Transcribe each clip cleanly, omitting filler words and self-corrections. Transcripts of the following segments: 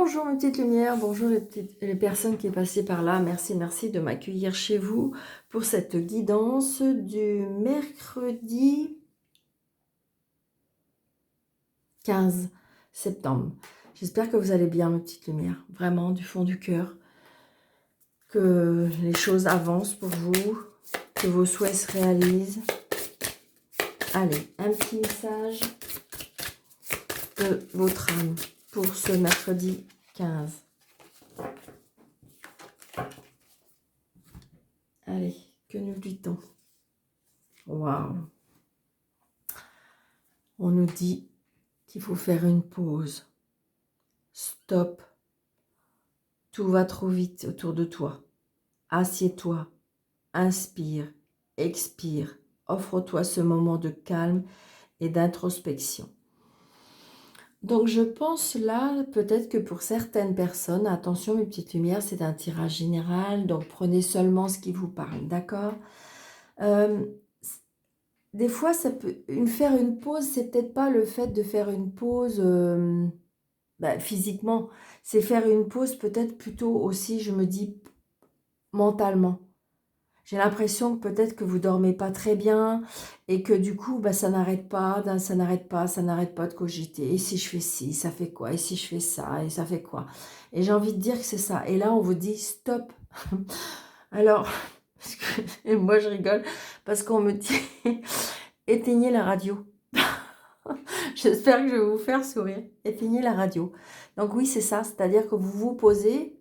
Bonjour mes petites lumières, bonjour les personnes qui est passées par là. Merci, merci de m'accueillir chez vous pour cette guidance du mercredi 15 septembre. J'espère que vous allez bien mes petites lumières, vraiment du fond du cœur. Que les choses avancent pour vous, que vos souhaits se réalisent. Allez, un petit message de votre âme pour ce mercredi 15. Allez, que nous dit-on? Waouh! On nous dit qu'il faut faire une pause. Stop. Tout va trop vite autour de toi. Assieds-toi. Inspire. Expire. Offre-toi ce moment de calme et d'introspection. Donc je pense là, peut-être que pour certaines personnes, attention mes petites lumières, c'est un tirage général, donc prenez seulement ce qui vous parle, d'accord? Des fois, ça peut, faire une pause, c'est peut-être pas le fait de faire une pause physiquement, c'est faire une pause peut-être plutôt aussi, je me dis, mentalement. J'ai l'impression que peut-être que vous dormez pas très bien et que du coup, ça n'arrête pas, ça n'arrête pas, ça n'arrête pas de cogiter. Et si je fais ci, ça fait quoi? Et si je fais ça, et ça fait quoi? Et j'ai envie de dire que c'est ça. Et là, on vous dit stop. Alors, et moi je rigole parce qu'on me dit éteignez la radio. J'espère que je vais vous faire sourire. Éteignez la radio. Donc oui, c'est ça. C'est-à-dire que vous vous posez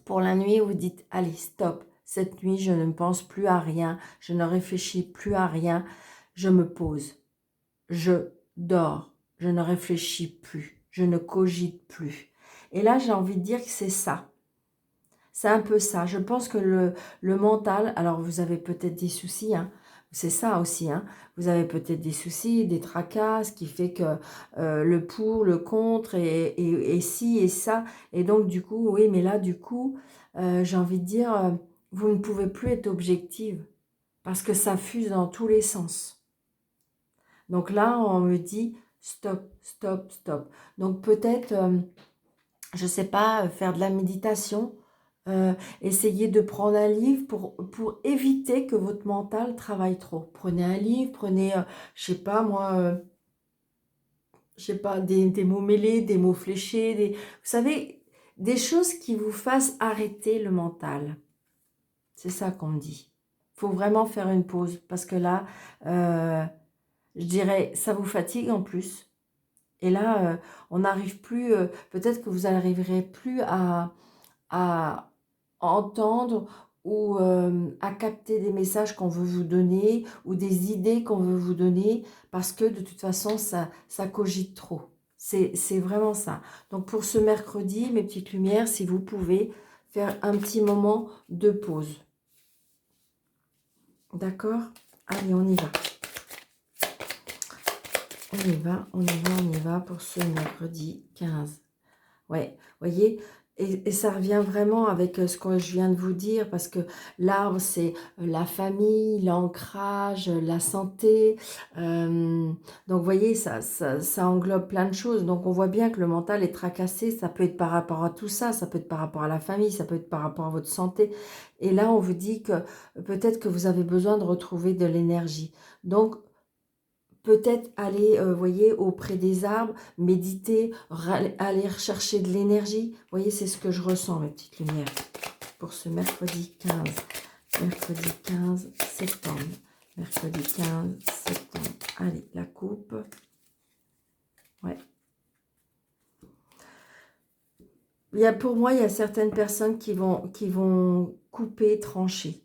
pour la nuit, vous dites, allez, stop. Cette nuit, je ne pense plus à rien. Je ne réfléchis plus à rien. Je me pose. Je dors. Je ne réfléchis plus. Je ne cogite plus. Et là, j'ai envie de dire que c'est ça. C'est un peu ça. Je pense que le mental, alors vous avez peut-être des soucis, hein, c'est ça aussi, hein, vous avez peut-être des soucis, des tracas, ce qui fait que le pour, le contre, et ci et ça. Et donc du coup, oui, mais là du coup, j'ai envie de dire, vous ne pouvez plus être objective parce que ça fuse dans tous les sens. Donc là, on me dit stop, stop, stop. Donc peut-être, je ne sais pas, faire de la méditation, essayez de prendre un livre pour éviter que votre mental travaille trop. Prenez un livre, prenez, je sais pas moi, je sais pas, des mots mêlés, des mots fléchés, vous savez, des choses qui vous fassent arrêter le mental. C'est ça qu'on me dit. Il faut vraiment faire une pause parce que là, je dirais, ça vous fatigue en plus. Et là, on n'arrive plus, peut-être que vous n'arriverez plus à entendre ou à capter des messages qu'on veut vous donner ou des idées qu'on veut vous donner parce que de toute façon, ça cogite trop. C'est vraiment ça. Donc pour ce mercredi, mes petites lumières, si vous pouvez faire un petit moment de pause. D'accord? Allez, on y va. On y va, on y va, on y va pour ce mercredi 15. Ouais, voyez, et ça revient vraiment avec ce que je viens de vous dire, parce que l'arbre, c'est la famille, l'ancrage, la santé. Donc, vous voyez, ça englobe plein de choses. Donc, on voit bien que le mental est tracassé. Ça peut être par rapport à tout ça, ça peut être par rapport à la famille, ça peut être par rapport à votre santé. Et là, on vous dit que peut-être que vous avez besoin de retrouver de l'énergie. Donc, peut-être aller, voyez, auprès des arbres, méditer, aller rechercher de l'énergie. Vous voyez, c'est ce que je ressens, mes petites lumières, pour ce mercredi 15. Mercredi 15 septembre. Mercredi 15 septembre. Allez, la coupe. Ouais. Pour moi, il y a certaines personnes qui vont couper, trancher.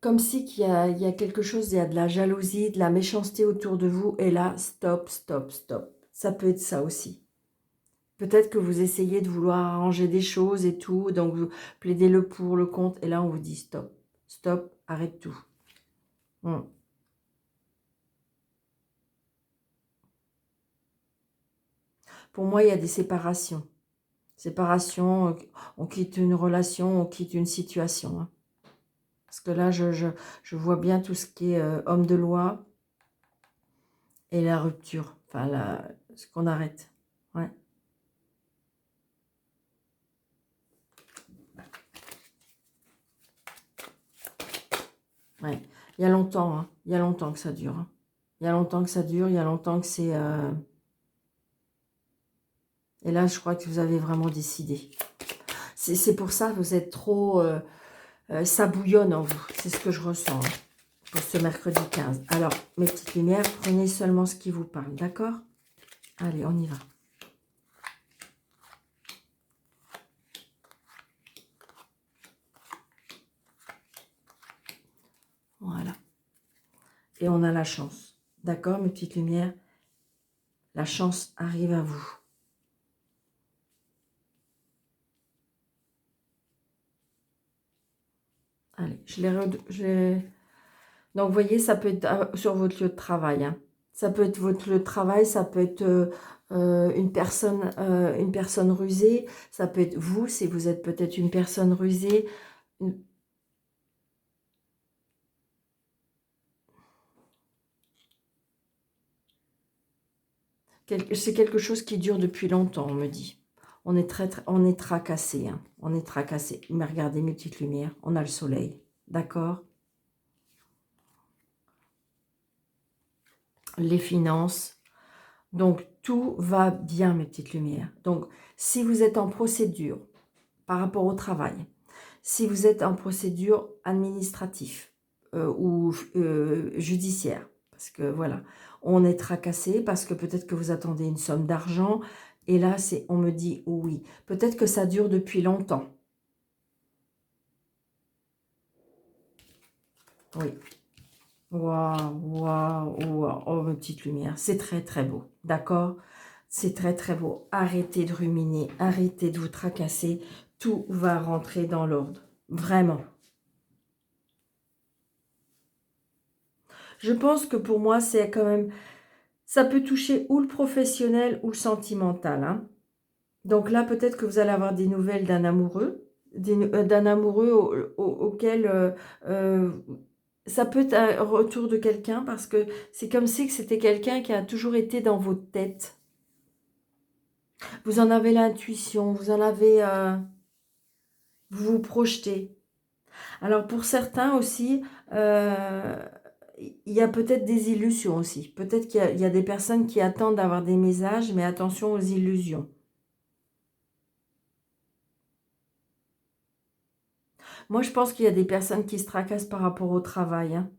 Comme si il y a quelque chose, il y a de la jalousie, de la méchanceté autour de vous. Et là, stop, stop, stop. Ça peut être ça aussi. Peut-être que vous essayez de vouloir arranger des choses et tout. Donc, vous plaidez le pour, le contre. Et là, on vous dit stop. Stop, arrête tout. Pour moi, il y a des séparations. Séparation, on quitte une relation, on quitte une situation. Hein. Parce que là, je vois bien tout ce qui est homme de loi et la rupture. Enfin, ce qu'on arrête. Ouais. Ouais. Il y a longtemps, hein. Il y a longtemps que ça dure, hein. Il y a longtemps que ça dure, il y a longtemps que c'est... Et là, je crois que vous avez vraiment décidé. C'est pour ça que vous êtes trop... ça bouillonne en vous. C'est ce que je ressens, hein, pour ce mercredi 15. Alors, mes petites lumières, prenez seulement ce qui vous parle, d'accord? Allez, on y va. Voilà. Et on a la chance. D'accord, mes petites lumières? La chance arrive à vous. Allez, je l'ai... Donc, vous voyez, ça peut être sur votre lieu de travail, hein. Ça peut être votre lieu de travail, ça peut être une personne rusée. Ça peut être vous, si vous êtes peut-être une personne rusée. C'est quelque chose qui dure depuis longtemps, on me dit. On est on est tracassé, hein. On est tracassé. Mais regardez mes petites lumières, on a le soleil. D'accord? Les finances. Donc, tout va bien, mes petites lumières. Donc, si vous êtes en procédure par rapport au travail, si vous êtes en procédure administrative ou judiciaire, parce que voilà, on est tracassé parce que peut-être que vous attendez une somme d'argent et là, on me dit oui. Peut-être que ça dure depuis longtemps. Oui. Waouh, waouh, waouh. Oh, ma petite lumière. C'est très, très beau. D'accord? C'est très, très beau. Arrêtez de ruminer. Arrêtez de vous tracasser. Tout va rentrer dans l'ordre. Vraiment. Je pense que pour moi, c'est quand même... Ça peut toucher ou le professionnel ou le sentimental, hein. Donc là, peut-être que vous allez avoir des nouvelles d'un amoureux, d'un amoureux auquel... euh, ça peut être un retour de quelqu'un parce que c'est comme si c'était quelqu'un qui a toujours été dans votre tête. Vous en avez l'intuition, vous en avez... vous vous projetez. Alors pour certains aussi, il y a peut-être des illusions aussi. Peut-être il y a des personnes qui attendent d'avoir des messages, mais attention aux illusions. Moi, je pense qu'il y a des personnes qui se tracassent par rapport au travail, hein.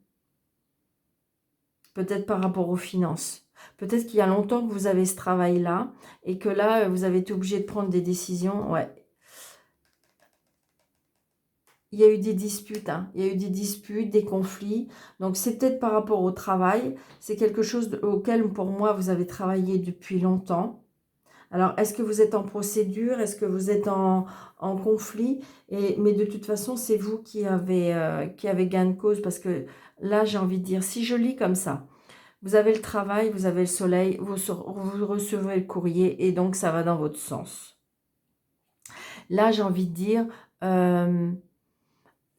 Peut-être par rapport aux finances. Peut-être qu'il y a longtemps que vous avez ce travail-là et que là, vous avez été obligé de prendre des décisions. Ouais. Il y a eu des disputes, hein. Il y a eu des disputes, des conflits. Donc, c'est peut-être par rapport au travail. C'est quelque chose auquel, pour moi, vous avez travaillé depuis longtemps. Alors, est-ce que vous êtes en procédure? Est-ce que vous êtes en conflit? Mais de toute façon, c'est vous qui avez gain de cause. Parce que là, j'ai envie de dire, si je lis comme ça, vous avez le travail, vous avez le soleil, vous recevrez le courrier et donc ça va dans votre sens. Là, j'ai envie de dire, euh,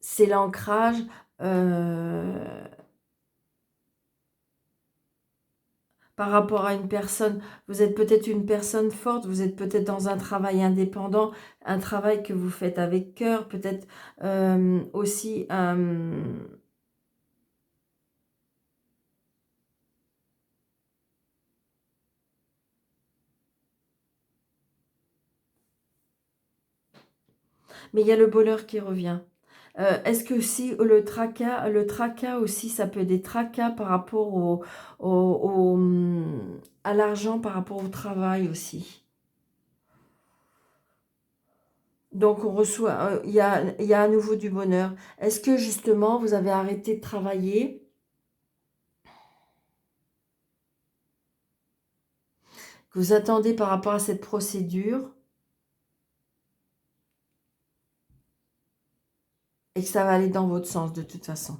c'est l'ancrage. euh, Par rapport à une personne, vous êtes peut-être une personne forte, vous êtes peut-être dans un travail indépendant, un travail que vous faites avec cœur, peut-être aussi... mais il y a le bonheur qui revient. Est-ce que si le tracas aussi, ça peut être des tracas par rapport à l'argent, par rapport au travail aussi. Donc, on reçoit, il y a à nouveau du bonheur. Est-ce que justement, vous avez arrêté de travailler, que vous attendez par rapport à cette procédure et que ça va aller dans votre sens de toute façon?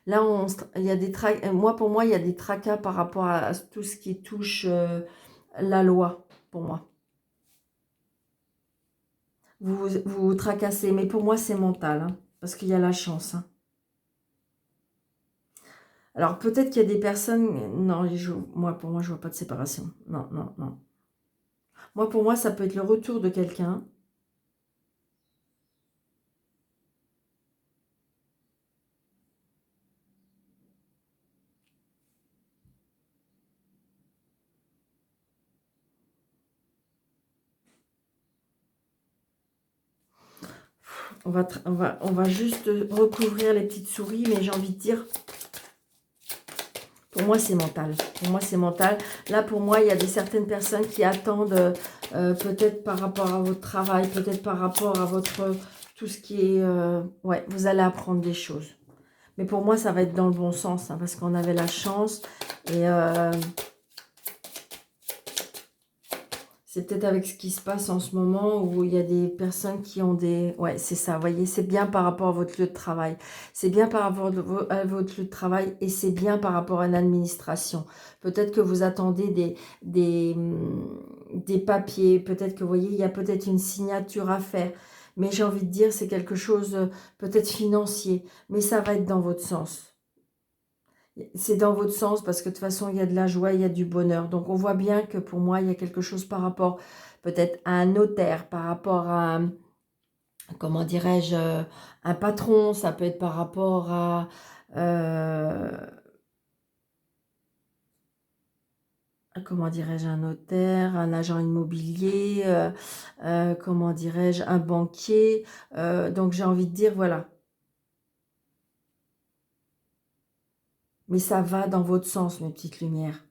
Là, il y a pour moi, il y a des tracas par rapport à tout ce qui touche la loi, pour moi. Vous tracassez, mais pour moi, c'est mental, hein, parce qu'il y a la chance, hein. Alors, peut-être qu'il y a des personnes... Non, pour moi, je vois pas de séparation. Non, non, non. Moi, pour moi, ça peut être le retour de quelqu'un. On va juste recouvrir les petites souris, mais j'ai envie de dire, pour moi, c'est mental. Pour moi, c'est mental. Là, pour moi, il y a certaines personnes qui attendent, peut-être par rapport à votre travail, peut-être par rapport à votre... tout ce qui est... ouais, vous allez apprendre des choses. Mais pour moi, ça va être dans le bon sens, hein, parce qu'on avait la chance. Et c'est peut-être avec ce qui se passe en ce moment où il y a des personnes qui ont des... Ouais, c'est ça, vous voyez, c'est bien par rapport à votre lieu de travail. C'est bien par rapport à votre lieu de travail et c'est bien par rapport à l'administration. Peut-être que vous attendez des papiers, peut-être que, vous voyez, il y a peut-être une signature à faire. Mais j'ai envie de dire, c'est quelque chose peut-être financier, mais ça va être dans votre sens. C'est dans votre sens parce que de toute façon, il y a de la joie, il y a du bonheur. Donc, on voit bien que pour moi, il y a quelque chose par rapport peut-être à un notaire, par rapport à, comment dirais-je, un patron. Ça peut être par rapport à, comment dirais-je, un notaire, un agent immobilier, comment dirais-je, un banquier. Donc, j'ai envie de dire, voilà. Mais ça va dans votre sens, mes petites lumières.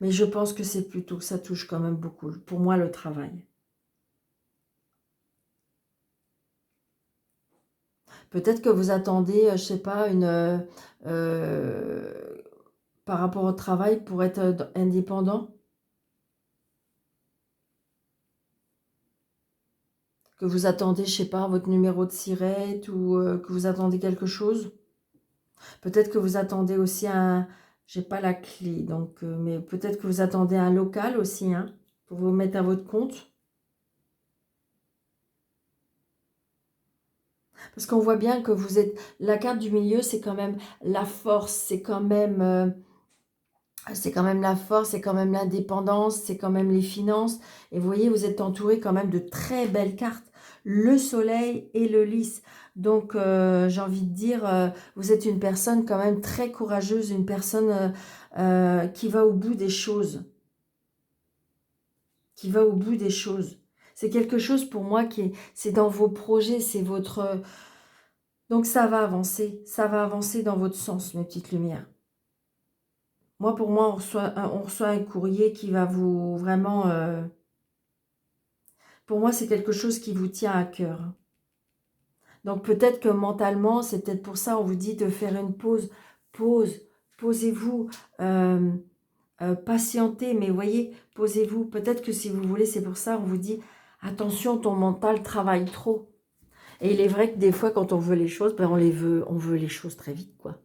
Mais je pense que c'est plutôt que ça touche quand même beaucoup, pour moi, le travail. Peut-être que vous attendez, je sais pas, par rapport au travail pour être indépendant. Que vous attendez, je sais pas, votre numéro de SIRET ou que vous attendez quelque chose. Peut-être que vous attendez aussi un... J'ai pas la clé, donc, mais peut-être que vous attendez un local aussi, hein, pour vous mettre à votre compte. Parce qu'on voit bien que vous êtes... La carte du milieu, c'est quand même la force, c'est quand même... c'est quand même la force, c'est quand même l'indépendance, c'est quand même les finances. Et vous voyez, vous êtes entouré quand même de très belles cartes. Le soleil et le lys. Donc, j'ai envie de dire, vous êtes une personne quand même très courageuse, une personne qui va au bout des choses. Qui va au bout des choses. C'est quelque chose pour moi c'est dans vos projets, c'est votre... Donc, ça va avancer dans votre sens, mes petites lumières. Moi, pour moi, on reçoit un courrier qui va vous vraiment... pour moi, c'est quelque chose qui vous tient à cœur. Donc, peut-être que mentalement, c'est peut-être pour ça on vous dit de faire une pause. Pause, posez-vous, patientez, mais voyez, posez-vous. Peut-être que si vous voulez, c'est pour ça on vous dit, attention, ton mental travaille trop. Et il est vrai que des fois, quand on veut les choses, ben on veut les choses très vite, quoi.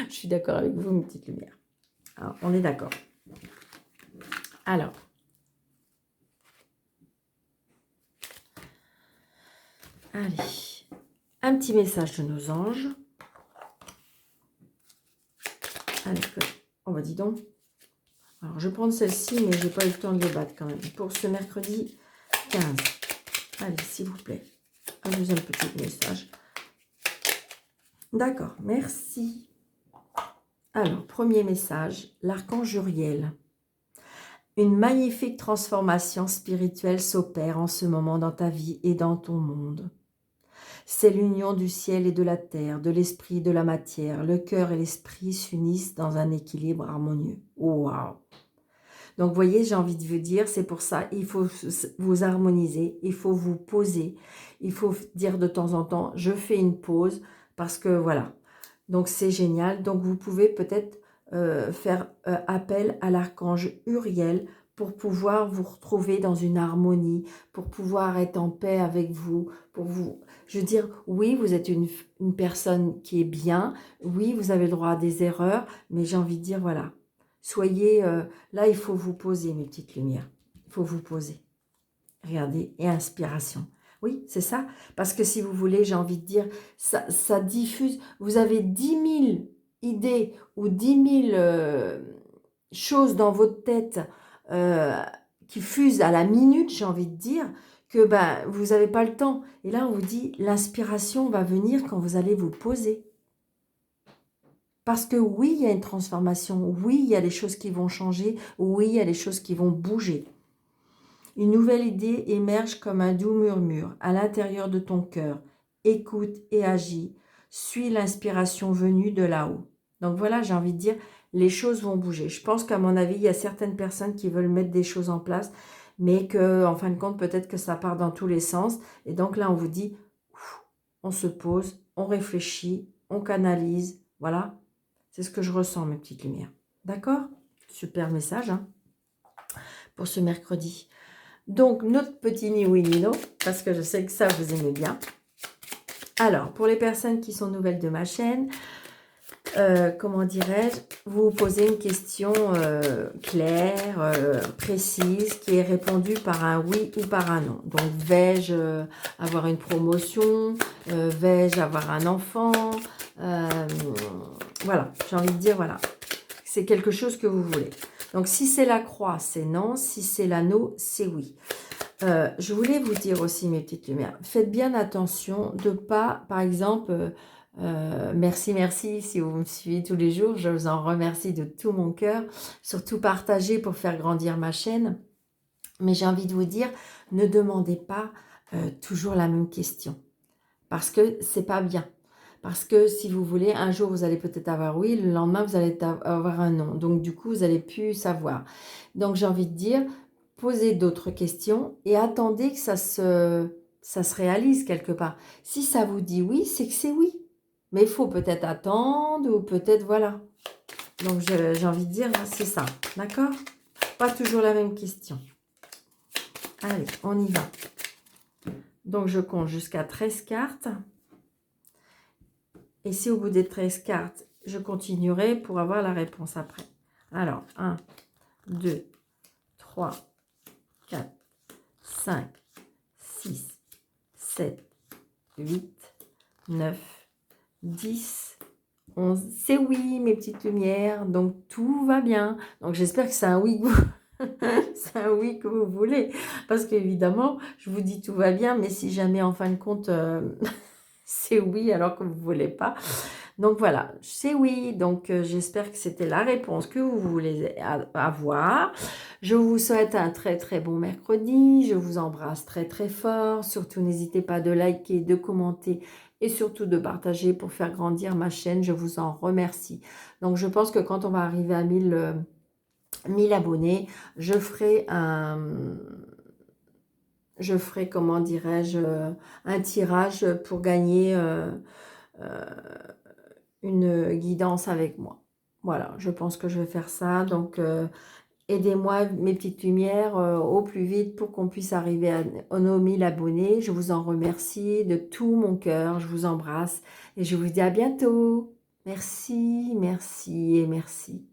Je suis d'accord avec vous, mes petites lumières. Alors, on est d'accord. Alors, allez, un petit message de nos anges. Allez, on va dis donc. Alors, je vais prendre celle-ci, mais je n'ai pas eu le temps de les battre quand même. Pour ce mercredi 15. Allez, s'il vous plaît. Un deuxième petit message. D'accord, merci. Alors, premier message, l'archange Uriel. Une magnifique transformation spirituelle s'opère en ce moment dans ta vie et dans ton monde. C'est l'union du ciel et de la terre, de l'esprit et de la matière. Le cœur et l'esprit s'unissent dans un équilibre harmonieux. Waouh! Donc, vous voyez, j'ai envie de vous dire, c'est pour ça, il faut vous harmoniser, il faut vous poser, il faut dire de temps en temps, je fais une pause, parce que voilà. Donc, c'est génial. Donc, vous pouvez peut-être faire appel à l'archange Uriel pour pouvoir vous retrouver dans une harmonie, pour pouvoir être en paix avec vous, pour vous... Je veux dire, oui, vous êtes une personne qui est bien, oui, vous avez le droit à des erreurs, mais j'ai envie de dire, voilà, soyez... là, il faut vous poser, mes petites lumières. Il faut vous poser. Regardez, et inspiration. Oui, c'est ça. Parce que si vous voulez, j'ai envie de dire, ça diffuse. Vous avez 10 000 idées ou 10 000 choses dans votre tête euh, qui fusent à la minute, j'ai envie de dire, que ben, vous n'avez pas le temps. Et là, on vous dit, l'inspiration va venir quand vous allez vous poser. Parce que oui, il y a une transformation. Oui, il y a des choses qui vont changer. Oui, il y a des choses qui vont bouger. Une nouvelle idée émerge comme un doux murmure à l'intérieur de ton cœur. Écoute et agis. Suis l'inspiration venue de là-haut. Donc voilà, j'ai envie de dire, les choses vont bouger. Je pense qu'à mon avis, il y a certaines personnes qui veulent mettre des choses en place, mais que, en fin de compte, peut-être que ça part dans tous les sens. Et donc là, on vous dit, on se pose, on réfléchit, on canalise. Voilà, c'est ce que je ressens, mes petites lumières. D'accord? Super message hein, pour ce mercredi. Donc, notre petit ni oui ni non, parce que je sais que ça, vous aimez bien. Alors, pour les personnes qui sont nouvelles de ma chaîne, comment dirais-je, vous posez une question claire, précise, qui est répondue par un oui ou par un non. Donc, vais-je avoir une promotion? Vais-je avoir un enfant? Voilà, j'ai envie de dire, voilà, c'est quelque chose que vous voulez. Donc, si c'est la croix, c'est non. Si c'est l'anneau, c'est oui. Je voulais vous dire aussi, mes petites lumières, faites bien attention de pas, par exemple, merci, si vous me suivez tous les jours, je vous en remercie de tout mon cœur, surtout partager pour faire grandir ma chaîne. Mais j'ai envie de vous dire, ne demandez pas toujours la même question, parce que c'est pas bien. Parce que si vous voulez, un jour vous allez peut-être avoir oui, le lendemain vous allez avoir un non. Donc du coup, vous n'allez plus savoir. Donc j'ai envie de dire, posez d'autres questions et attendez que ça se réalise quelque part. Si ça vous dit oui, c'est que c'est oui. Mais il faut peut-être attendre ou peut-être voilà. Donc j'ai envie de dire, c'est ça. D'accord? Pas toujours la même question. Allez, on y va. Donc je compte jusqu'à 13 cartes. Et si au bout des 13 cartes, je continuerai pour avoir la réponse après. Alors, 1, 2, 3, 4, 5, 6, 7, 8, 9, 10, 11. C'est oui, mes petites lumières. Donc, tout va bien. Donc, j'espère que c'est un oui que vous... c'est un oui que vous voulez. Parce qu'évidemment, je vous dis tout va bien, mais si jamais, en fin de compte, c'est oui alors que vous ne voulez pas. Donc voilà, c'est oui. Donc j'espère que c'était la réponse que vous voulez avoir. Je vous souhaite un très très bon mercredi. Je vous embrasse très très fort. Surtout n'hésitez pas de liker, de commenter et surtout de partager pour faire grandir ma chaîne. Je vous en remercie. Donc je pense que quand on va arriver à 1000 abonnés, je ferai comment dirais-je, un tirage pour gagner une guidance avec moi. Voilà, je pense que je vais faire ça. Donc, aidez-moi, mes petites lumières, au plus vite pour qu'on puisse arriver à nos 1000 abonnés. Je vous en remercie de tout mon cœur. Je vous embrasse et je vous dis à bientôt. Merci, merci et merci.